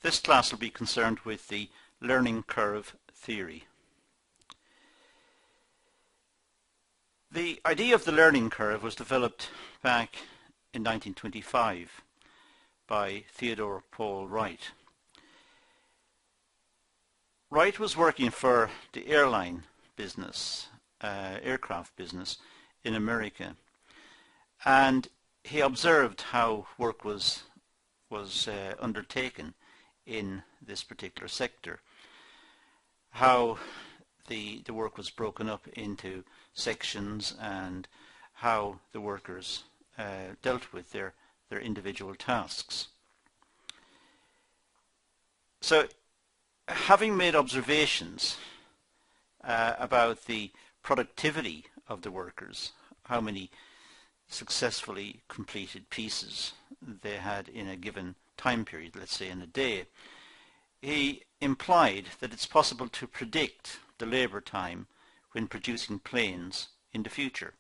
This class will be concerned with the learning curve theory. The idea of the learning curve was developed back in 1925 by Theodore Paul Wright. Wright was working for the airline business, aircraft business in America, and he observed how work was undertaken in this particular sector, how the work was broken up into sections and how the workers dealt with their individual tasks. So, having made observations about the productivity of the workers, how many successfully completed pieces they had in a given time period, let's say in a day, he implied that it's possible to predict the labour time when producing planes in the future.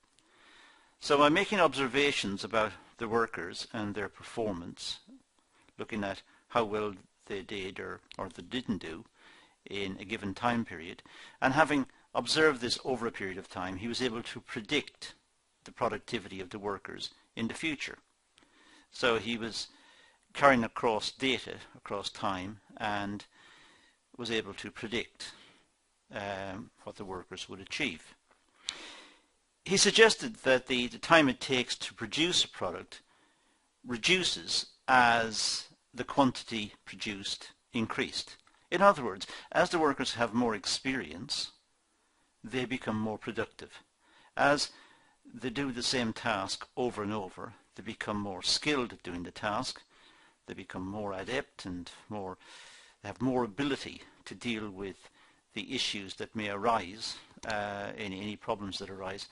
So by making observations about the workers and their performance, looking at how well they did or they didn't do in a given time period, and having observed this over a period of time, he was able to predict the productivity of the workers in the future. So he was carrying across data across time and was able to predict what the workers would achieve. He suggested that the time it takes to produce a product reduces as the quantity produced increased. In other words, as the workers have more experience, they become more productive. As they do the same task over and over, they become more skilled at doing the task, they become more adept and they have more ability to deal with the issues that may arise, any problems that arise.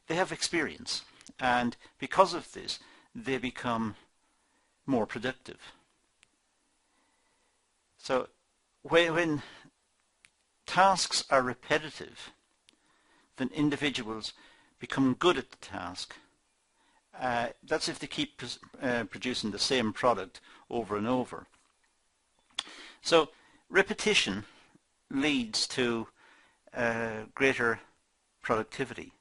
They have experience, and because of this they become more productive. So when tasks are repetitive, then individuals become good at the task. That's if they keep producing the same product over and over. So repetition leads to greater productivity.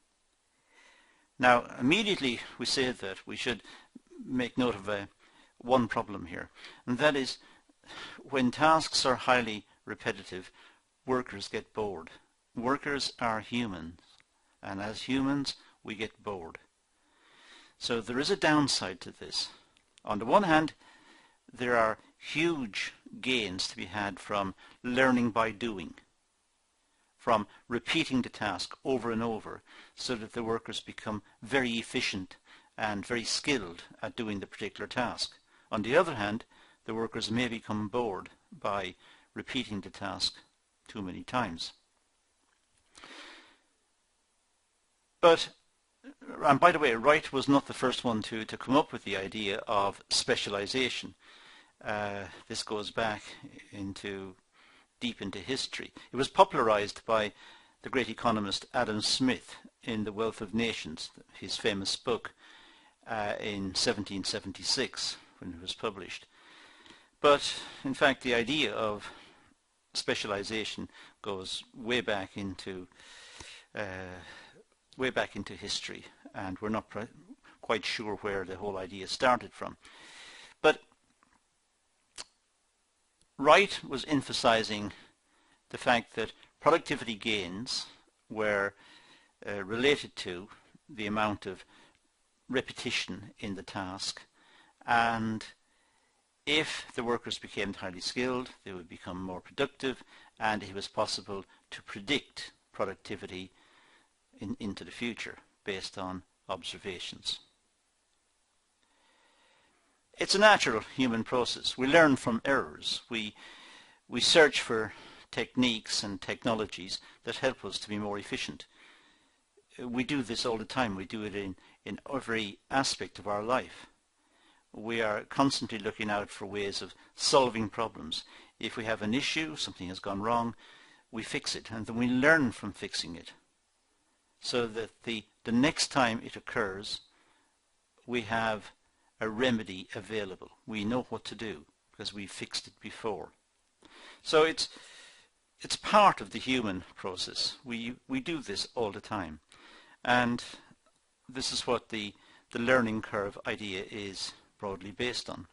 Now immediately we say that we should make note of one problem here, and that is when tasks are highly repetitive, workers get bored. Workers are humans, and as humans we get bored. So there is a downside to this. On the one hand, there are huge gains to be had from learning by doing, from repeating the task over and over, so that the workers become very efficient and very skilled at doing the particular task. On the other hand, the workers may become bored by repeating the task too many times. And by the way, Wright was not the first one to come up with the idea of specialization. This goes back deep into history. It was popularized by the great economist Adam Smith in The Wealth of Nations, his famous book in 1776 when it was published. But in fact the idea of specialization goes way back into history, and we're not quite sure where the whole idea started from. But Wright was emphasizing the fact that productivity gains were related to the amount of repetition in the task, and if the workers became highly skilled, they would become more productive, and it was possible to predict productivity into the future based on observations. It's a natural human process. We learn from errors. We search for techniques and technologies that help us to be more efficient. We do this all the time. We do it in every aspect of our life. We are constantly looking out for ways of solving problems. If we have an issue, something has gone wrong, we fix it, and then we learn from fixing it, so that the next time it occurs, we have a remedy available. We know what to do. because we fixed it before. So it's part of the human process. We do this all the time, and this is what the learning curve idea is broadly based on.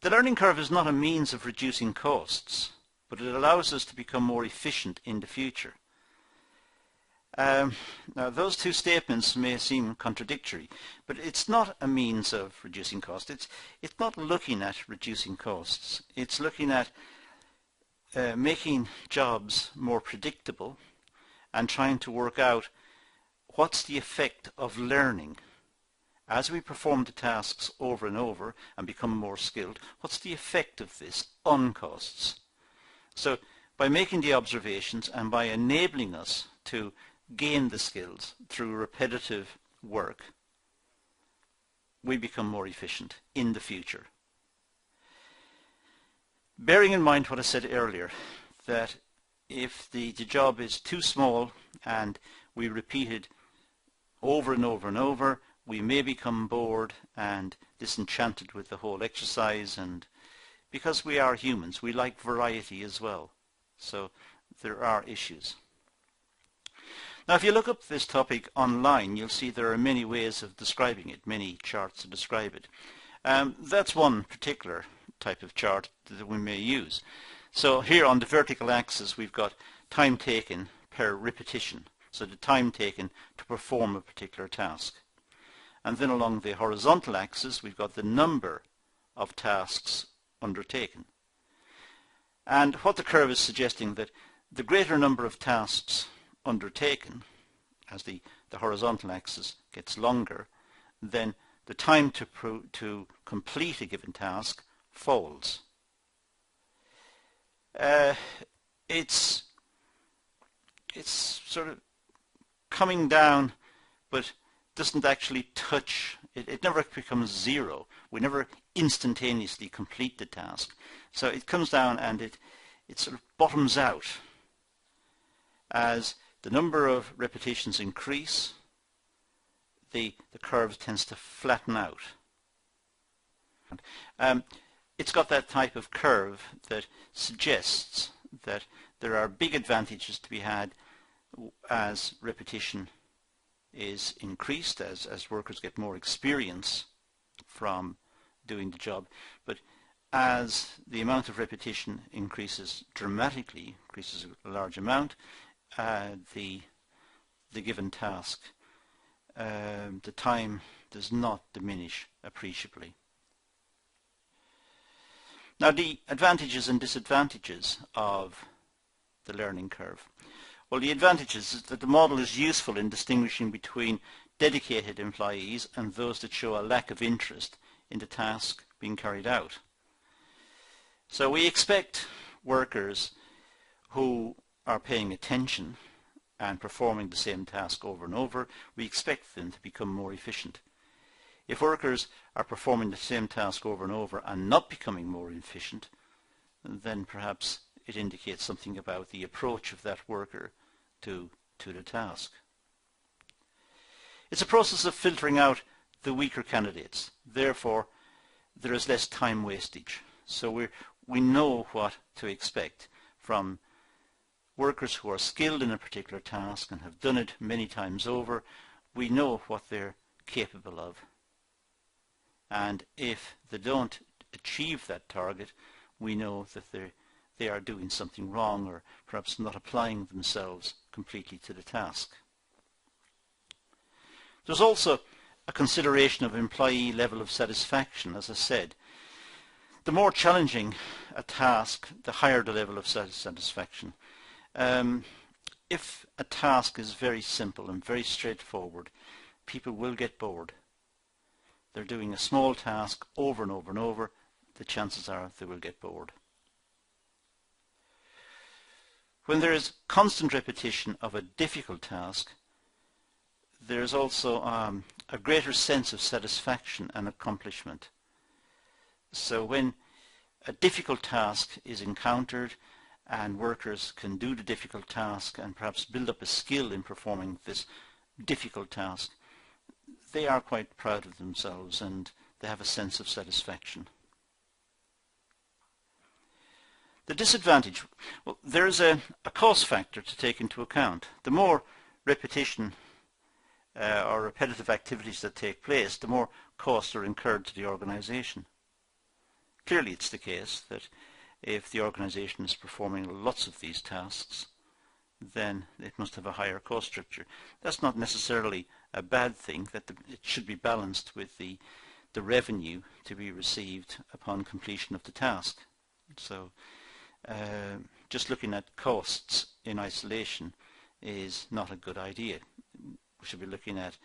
The learning curve is not a means of reducing costs, but it allows us to become more efficient in the future. Now, those two statements may seem contradictory, but it's not a means of reducing costs. It's not looking at reducing costs. It's looking at making jobs more predictable and trying to work out what's the effect of learning. As we perform the tasks over and over and become more skilled, what's the effect of this on costs? So by making the observations and by enabling us to gain the skills through repetitive work, we become more efficient in the future. Bearing in mind what I said earlier, that if the job is too small and we repeat it over and over and over, we may become bored and disenchanted with the whole exercise, and because we are humans, we like variety as well. So there are issues. Now, if you look up this topic online, you'll see there are many ways of describing it, many charts to describe it. That's one particular type of chart that we may use. So here on the vertical axis we've got time taken per repetition, so the time taken to perform a particular task. And then along the horizontal axis we've got the number of tasks undertaken. And what the curve is suggesting, that the greater number of tasks undertaken, as the horizontal axis gets longer, then the time to complete a given task falls. It's sort of coming down, but doesn't actually touch. It never becomes zero. We never instantaneously complete the task. So it comes down and it sort of bottoms out. As the number of repetitions increase, the curve tends to flatten out. It's got that type of curve that suggests that there are big advantages to be had as repetition is increased, as workers get more experience from doing the job. But as the amount of repetition increases dramatically, increases a large amount, the given task, the time does not diminish appreciably. Now, the advantages and disadvantages of the learning curve. Well, the advantages is that the model is useful in distinguishing between dedicated employees and those that show a lack of interest in the task being carried out. So we expect workers who are paying attention and performing the same task over and over, we expect them to become more efficient. If workers are performing the same task over and over and not becoming more efficient, then perhaps it indicates something about the approach of that worker to the task. It's a process of filtering out the weaker candidates. Therefore, there is less time wastage. So we know what to expect from workers who are skilled in a particular task and have done it many times over. We know what they're capable of. And if they don't achieve that target, we know that they are doing something wrong, or perhaps not applying themselves completely to the task. There's also a consideration of employee level of satisfaction. As I said, the more challenging a task, the higher the level of satisfaction. If a task is very simple and very straightforward, people will get bored. They're doing a small task over and over and over, the chances are they will get bored. When there is constant repetition of a difficult task, there is also a greater sense of satisfaction and accomplishment. So when a difficult task is encountered and workers can do the difficult task and perhaps build up a skill in performing this difficult task, they are quite proud of themselves and they have a sense of satisfaction. The disadvantage, well, there's a cost factor to take into account. The more repetition or repetitive activities that take place, the more costs are incurred to the organization. Clearly it's the case that if the organization is performing lots of these tasks, then it must have a higher cost structure. That's not necessarily a bad thing, that it should be balanced with the revenue to be received upon completion of the task. So just looking at costs in isolation is not a good idea. We should be looking at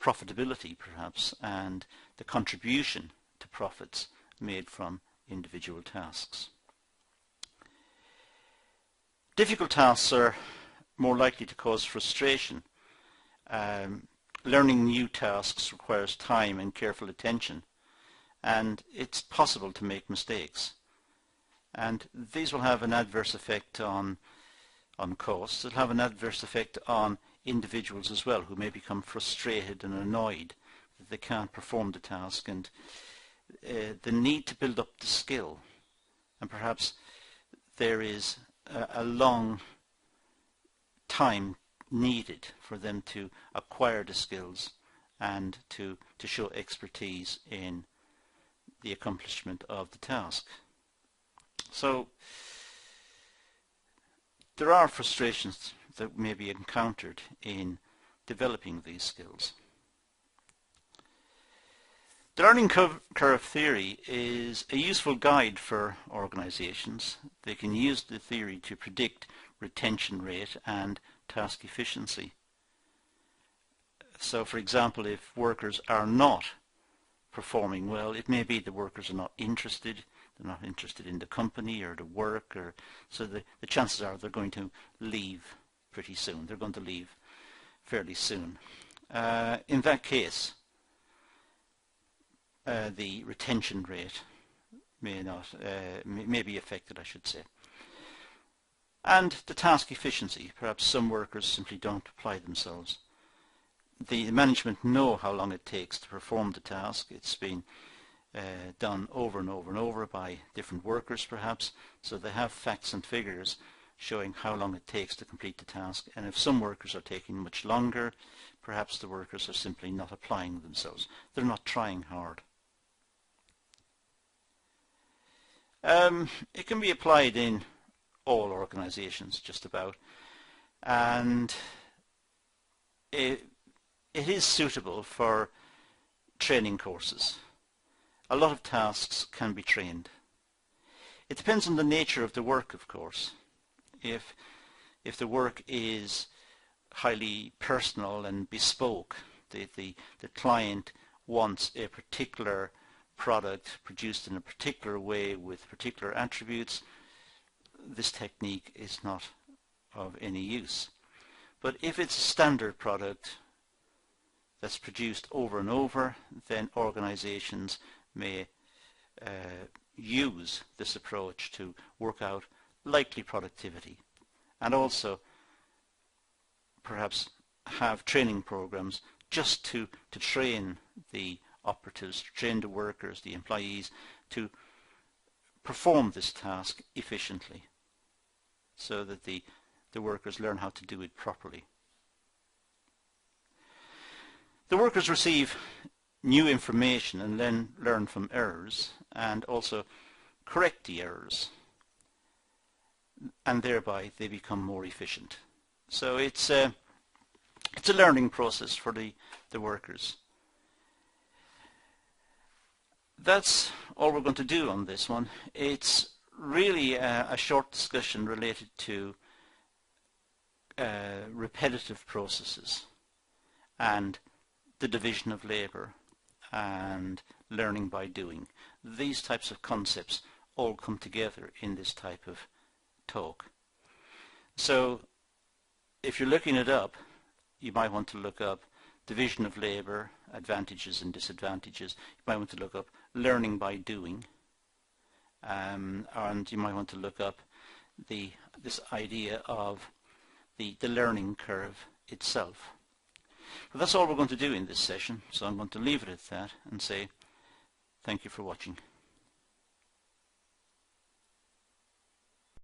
profitability perhaps, and the contribution to profits made from individual tasks. Difficult tasks are more likely to cause frustration. Learning new tasks requires time and careful attention, and it's possible to make mistakes. And these will have an adverse effect on costs. It'll have an adverse effect on individuals as well, who may become frustrated and annoyed that they can't perform the task, and the need to build up the skill, and perhaps there is a long time needed for them to acquire the skills and to show expertise in the accomplishment of the task. So there are frustrations that may be encountered in developing these skills. The learning curve theory is a useful guide for organizations. They can use the theory to predict retention rate and task efficiency. So, for example, if workers are not performing well, it may be the workers are not interested. They're not interested in the company or the work, or so the chances are they're going to leave pretty soon. They're going to leave fairly soon. In that case, the retention rate may be affected, I should say. And the task efficiency. Perhaps some workers simply don't apply themselves. The management know how long it takes to perform the task. It's been done over and over and over by different workers perhaps, so they have facts and figures showing how long it takes to complete the task, and if some workers are taking much longer, perhaps the workers are simply not applying themselves. They're not trying hard. It can be applied in all organizations just about, and it is suitable for training courses. A lot of tasks can be trained. It depends on the nature of the work, of course. If the work is highly personal and bespoke, the client wants a particular product produced in a particular way with particular attributes, this technique is not of any use. But if it's a standard product that's produced over and over, then organizations may use this approach to work out likely productivity, and also perhaps have training programs just to train the operatives, to train the workers, the employees, to perform this task efficiently, so that the workers learn how to do it properly. The workers receive new information and then learn from errors, and also correct the errors, and thereby they become more efficient. So it's a learning process for the workers. That's all we're going to do on this one. It's really a short discussion related to repetitive processes and the division of labour and learning by doing. These types of concepts all come together in this type of talk. So if you're looking it up, you might want to look up division of labour, advantages and disadvantages. You might want to look up learning by doing, and you might want to look up this idea of the learning curve itself. But that's all we're going to do in this session, so I'm going to leave it at that and say thank you for watching.